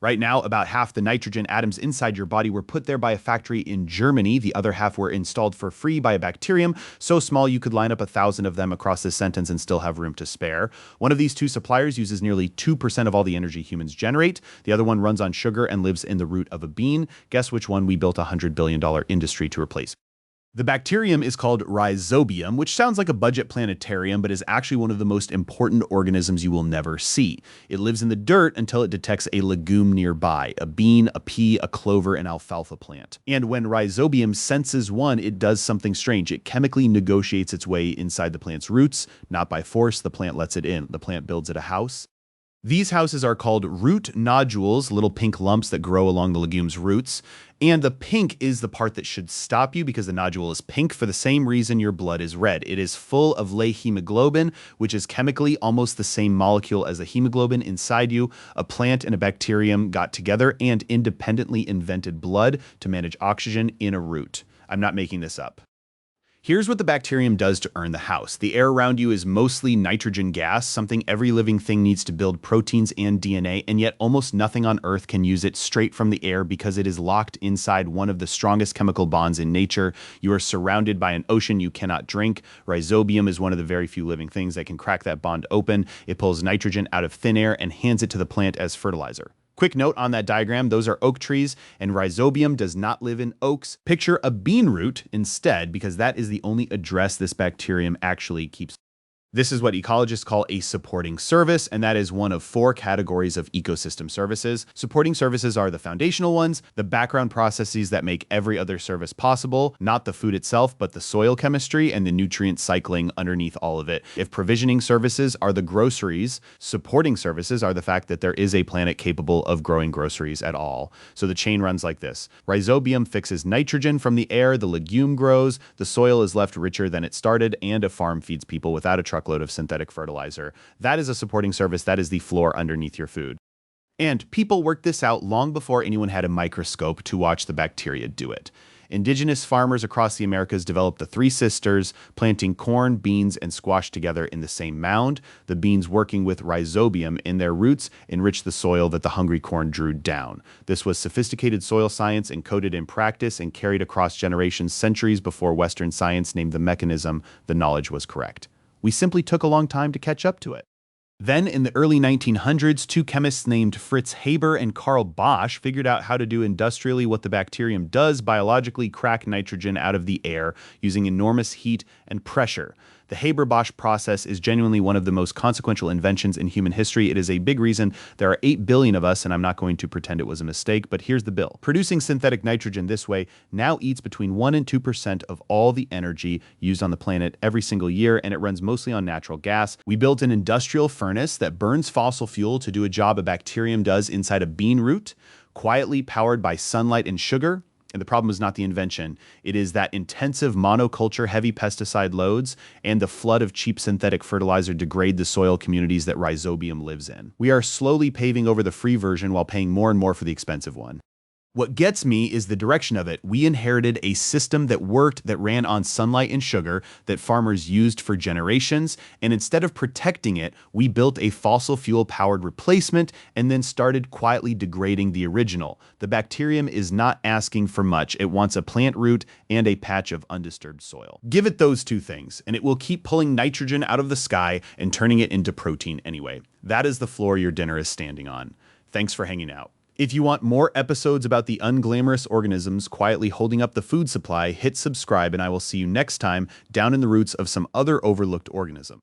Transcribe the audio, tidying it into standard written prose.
Right now, about half the nitrogen atoms inside your body were put there by a factory in Germany. The other half were installed for free by a bacterium, so small you could line up 1,000 of them across this sentence and still have room to spare. One of these two suppliers uses nearly 2% of all the energy humans generate. The other one runs on sugar and lives in the root of a bean. Guess which one we built a $100 billion industry to replace? The bacterium is called Rhizobium, which sounds like a budget planetarium, but is actually one of the most important organisms you will never see. It lives in the dirt until it detects a legume nearby, a bean, a pea, a clover, an alfalfa plant. And when Rhizobium senses one, it does something strange. It chemically negotiates its way inside the plant's roots. Not by force, the plant lets it in. The plant builds it a house. These houses are called root nodules, little pink lumps that grow along the legume's roots. And the pink is the part that should stop you because the nodule is pink for the same reason your blood is red. It is full of lehemoglobin, which is chemically almost the same molecule as the hemoglobin inside you. A plant and a bacterium got together and independently invented blood to manage oxygen in a root. I'm not making this up. Here's what the bacterium does to earn the house. The air around you is mostly nitrogen gas, something every living thing needs to build proteins and DNA, and yet almost nothing on Earth can use it straight from the air because it is locked inside one of the strongest chemical bonds in nature. You are surrounded by an ocean you cannot drink. Rhizobium is one of the very few living things that can crack that bond open. It pulls nitrogen out of thin air and hands it to the plant as fertilizer. Quick note on that diagram, those are oak trees, and Rhizobium does not live in oaks. Picture a bean root instead, because that is the only address this bacterium actually keeps. This is what ecologists call a supporting service, and that is one of 4 categories of ecosystem services. Supporting services are the foundational ones, the background processes that make every other service possible, not the food itself, but the soil chemistry and the nutrient cycling underneath all of it. If provisioning services are the groceries, supporting services are the fact that there is a planet capable of growing groceries at all. So the chain runs like this. Rhizobium fixes nitrogen from the air, the legume grows, the soil is left richer than it started, and a farm feeds people without a truckload of synthetic fertilizer. That is a supporting service. That is the floor underneath your food. And people worked this out long before anyone had a microscope to watch the bacteria do it. Indigenous farmers across the Americas developed the 3 sisters, planting corn, beans, and squash together in the same mound. The beans working with rhizobium in their roots enriched the soil that the hungry corn drew down. This was sophisticated soil science encoded in practice and carried across generations centuries before Western science named the mechanism the knowledge was correct. We simply took a long time to catch up to it. Then, in the early 1900s, 2 chemists named Fritz Haber and Carl Bosch figured out how to do industrially what the bacterium does, biologically crack nitrogen out of the air using enormous heat and pressure. The Haber-Bosch process is genuinely one of the most consequential inventions in human history. It is a big reason there are 8 billion of us, and I'm not going to pretend it was a mistake, but here's the bill. Producing synthetic nitrogen this way now eats between 1% and 2% of all the energy used on the planet every single year, and it runs mostly on natural gas. We built an industrial furnace that burns fossil fuel to do a job a bacterium does inside a bean root, quietly powered by sunlight and sugar. And the problem is not the invention. It is that intensive monoculture, heavy pesticide loads, and the flood of cheap synthetic fertilizer degrade the soil communities that Rhizobium lives in. We are slowly paving over the free version while paying more and more for the expensive one. What gets me is the direction of it. We inherited a system that worked, that ran on sunlight and sugar, that farmers used for generations, and instead of protecting it, we built a fossil fuel-powered replacement and then started quietly degrading the original. The bacterium is not asking for much. It wants a plant root and a patch of undisturbed soil. Give it those 2 things, and it will keep pulling nitrogen out of the sky and turning it into protein anyway. That is the floor your dinner is standing on. Thanks for hanging out. If you want more episodes about the unglamorous organisms quietly holding up the food supply, hit subscribe and I will see you next time down in the roots of some other overlooked organism.